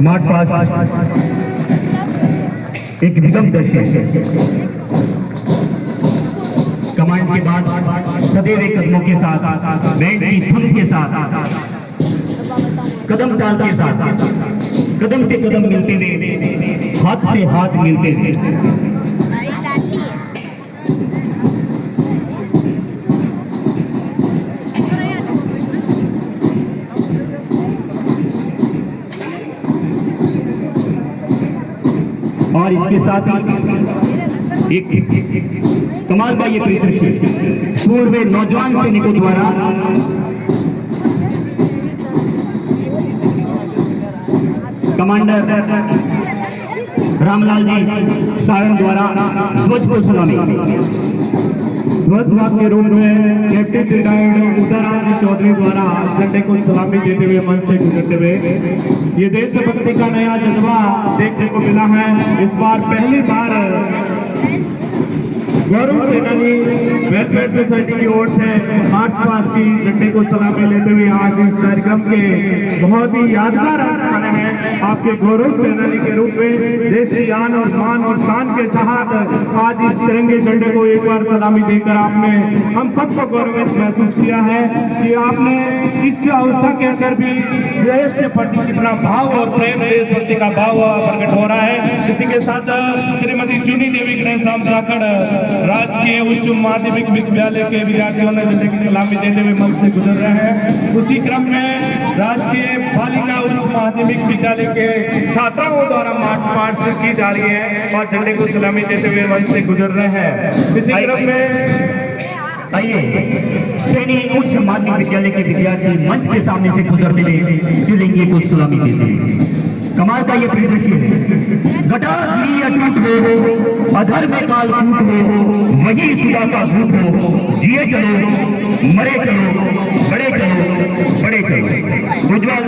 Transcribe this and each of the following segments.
मार्च पास एक विगम दृश्य कमांड के बाद सदैव कदमों के साथ बैंड की धुन के साथ कदम ताल के साथ कदम से कदम मिलते हुए हाथ से हाथ मिलते हुए और इसके साथ एक कमाल का ये परिदृश्य पूर्व नौजवान सैनिकों द्वारा कमांडर रामलाल जी सारण द्वारा ध्वज को सलामी। ध्वज वाक के रूप में कैप्टन रिटायर्ड उदयराम चौधरी द्वारा झंडे को सलामी देते हुए मंच से गुजरते हुए ये देशभक्ति का नया जज्बा देखने को मिला है। इस बार पहली बार गौरव सेनानी वेलफेयर सोसाइटी की ओर से मार्च पास्ट की झंडे को सलामी लेते हुए आज इस कार्यक्रम के बहुत ही यादगार रहे हैं। आपके गौरव सेनानी के रूप में देश की आन और मान और शान के साथ आज इस तिरंगे झंडे को एक बार सलामी देकर आपने हम सबको गौरवित महसूस किया है कि आपने इस अवस्था के अंदर भी देश के प्रति कितना भाव और प्रेम देशभक्ति का भाव प्रकट हो रहा है। इसी के साथ श्रीमती चुनी देवी गणेश राम जाखड़ राजकीय उच्च माध्यमिक विद्यालय के विद्यार्थियों ने झंडे की सलामी देते हुए मंच से गुजर रहे हैं। उसी क्रम में राजकीय बालिका उच्च माध्यमिक विद्यालय के छात्राओं द्वारा मार्च पास्ट की जा रही है और झंडे को सलामी देते हुए मंच से गुजर रहे हैं। इसी क्रम में आइए सैनिक उच्च माध्यमिक विद्यालय के विद्यार्थी मंच के सामने से गुजरते हुए तिरंगे को सलामी देते हैं। कमाल का ये परिदृश्य है। घटाग्नि अटूट हो अधर में काल कूट हो वही सुधा का भूत हो जिए चलो मरे चलो बड़े चलो बड़े चलो। उज्ज्वल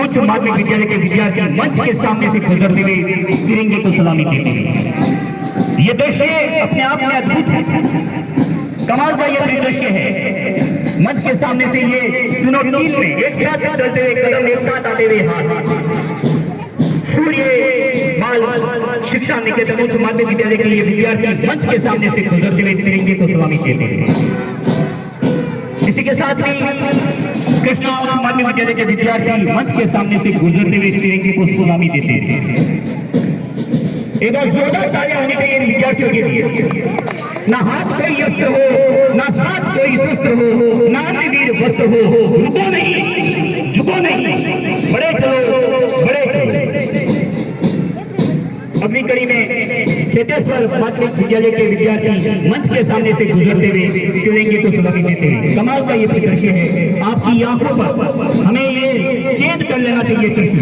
उच्च माध्यमिक विद्यालय के विद्यार्थी मंच के सामने से गुजरते हुए तिरंगे को सलामी देते हैं। ये दृश्य अपने आप में अद्भुत है। कमाल का ये परिदृश्य है। मंच के सामने से ये तीनों टीम में एक साथ चलते हुए कदम एक साथ आते हुए हाथ सूर्य बाल शिक्षा निकेतन उच्च माध्यमिक विद्यालय के ये विद्यार्थी मंच के सामने से गुजरते हुए तिरंगे को सलामी देते हैं। इसी के साथ ही कृष्णा उच्च माध्यमिक विद्यालय के विद्यार्थी मंच के सामने से गुजरते हुए तिरंगे को सलामी देते हैं। एक बार जोरदार तालियां होनी चाहिए इन विद्यार्थियों के लिए। ना हाथ कोई अस्त्र हो ना साथ कोई शस्त्र हो ना वीर वस्त्र हो रुको नहीं झुको नहीं बड़े चलो बड़े चलो। अगली कड़ी में चेतेश्वर माध्यमिक विद्यालय के विद्यार्थी मंच के सामने से गुजरते हुए तिरंगे को सलामी देते हैं। कमाल का ये दृश्य है। आपकी आंखों पर हमें ये कैद कर लेना चाहिए दृश्य।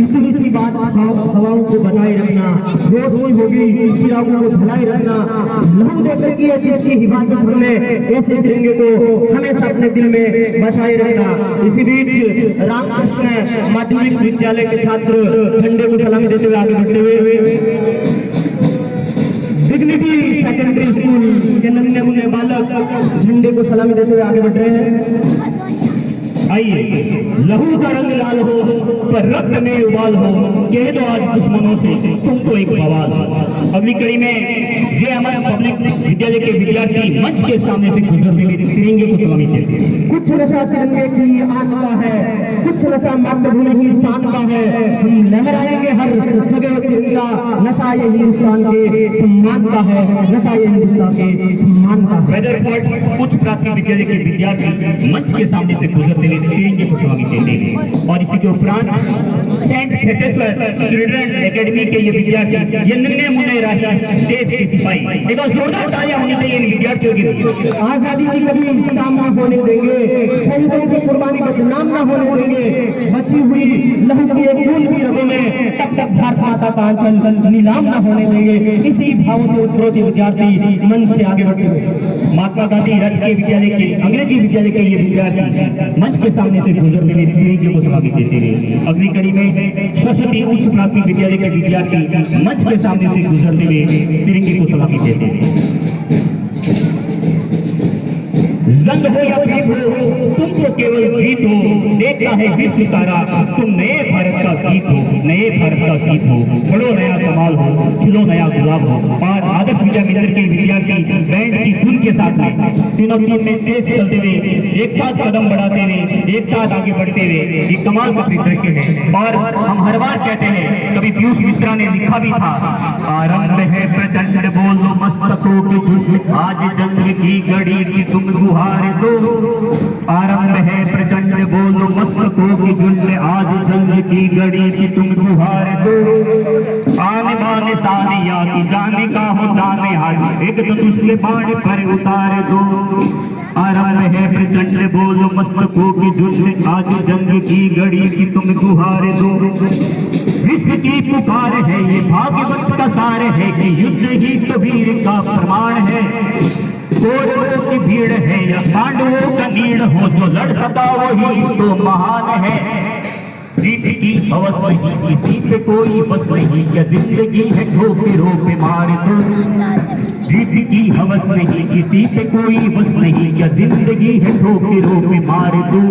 इतनी सी बात हवाओं को बनाए रखना रोशनी होगी चिरागों को फैलाए रखना लहू देकर की है जिसकी हिफाजत हमने ऐसे तिरंगे को हमेशा अपने दिल में बसाए रखना। इसी बीच रामकृष्ण माध्यमिक विद्यालय के छात्र झंडे को सलामी देते हुए आगे बढ़ते हुए डिग्निटी सेकेंडरी स्कूल के नन्हे मुन्ने बालक झंडे को सलामी देते हुए आगे बढ़ रहे हैं। आइए लहू का रंग लाल हो पर रक्त में उबाल हो कह दो आज दुश्मनों से तुमको एक बवाल। अगली कड़ी में जे हमारे पब्लिक विद्यालय के विद्यार्थी मंच के सामने से गुजरते हुए तिरंगे को सलामी देते हैं। कुछ नशा तिरंगे की आन का है कुछ नशा मातृभूमि की शान का है हम लहराएंगे हर जगह तिरंगा नशा ये हिंदुस्तान के सम्मान का है नशा ये हिंदुस्तान के सम्मान का है। वेदरफोर्ड उच्च प्राथमिक विद्यालय के विद्यार्थी मंच के सामने से गुजरते हुए तिरंगे को सलामी देते हैं। और इसी के उपरांत सेंट थेटेश्वर चिल्ड्रन एकेडमी के ये विद्यार्थी ये नन्हे मुन्ने राही देश के सिपाही एक जोरदार तालियां होनी चाहिए इन विद्यार्थियों के लिए। आजादी की कभी सामना होने देंगे शहीदों की कुर्बानी बदनाम न होने देंगे बची हुई लहू की एक बूंद भी रगों में तब तक भारत माता का आंचल नीलाम न होने देंगे। इसी भाव से उद्बोधित विद्यार्थी मन से आगे बढ़ते हुए महात्मा गांधी राजकीय विद्यालय के अंग्रेजी विद्यालय के ये विद्यार्थी मंच के सामने से गुजरते हुए तिरंगे को स्वागत देते हुए अगली कड़ी में सरस्वती उच्च प्राथमिक विद्यालय के विद्यार्थी मंच के सामने से गुजरते हुए तिरंगे को स्वागत देते हैं। रंग हो या भीम हो तुम तो केवल गीत हो, देखता है विश्व सारा तुम नए भारत का गीत हो, नए भारत का गीत हो। बड़ो नया कमाल हो, खिलो नया गुलाब हो। और आदर्श विद्या मंदिर के विद्यार्थी बैंड की धुन के साथ में तीनों टीम में तेज चलते हुए एक साथ कदम बढ़ाते हुए एक साथ आगे बढ़ते हुए ये कमाल का दृश्य है। और हम हर बार कहते हैं, कभी पीयूष मिश्रा ने लिखा भी था, आरंभ है प्रचंड बोलो मस्तकों के झुंड, आज जंग की घड़ी की तुम गुहार दो। आरंभ है प्रचंड बोलो मस्तकों की झुंड, आज जंग की घड़ी की तुम गुहार दो। आने बाने सानिया की जाने का हो दाने हाथ, एक तो उसके बाण पर उतार दो। आरंभ है प्रचंड बोलो मस्तकों की झुंड, आज जंग की घड़ी की तुम गुहार दो। विश्व की पुकार है ये भाग्यवंत का सार है कि युद्ध ही तो वीर का प्रमाण है। कौरवों की भीड़ है या पांडवों का नीड़ हो, जो लड़ सका वही तो महान है। जीत की हवस नहीं किसी पे कोई बस नहीं, क्या जिंदगी है ठोकरों पे मार दो। जीत की हवस नहीं किसी पे कोई बस नहीं, क्या जिंदगी है ठोकरों पे मार दो।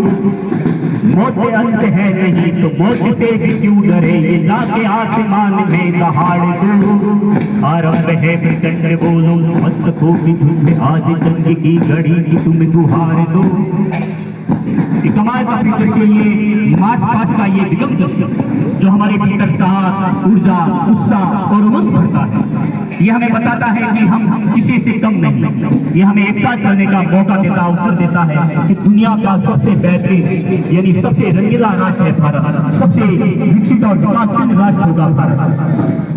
मौत अंत है नहीं तो मौत से भी क्यों डरे, ये जाके आसमान में दहाड़ दो। आरंभ है प्रचंड बोलो मस्तकों की झुंड, आज जंग की घड़ी की तुम गुहार दो। कमाल का दृश्य ये मार्च पास्ट का ये विगम दृश्य जो हमारे भीतर साथ ऊर्जा उत्साह और उमंग भरता है। ये हमें बताता है कि हम किसी से कम नहीं। ये हमें एक साथ चलने का मौका देता, अवसर देता है कि दुनिया का सबसे बेहतरीन यानी सबसे रंगीला राष्ट्र है भारत, सबसे विकसित और विकासशील राष्ट्र होगा भारत।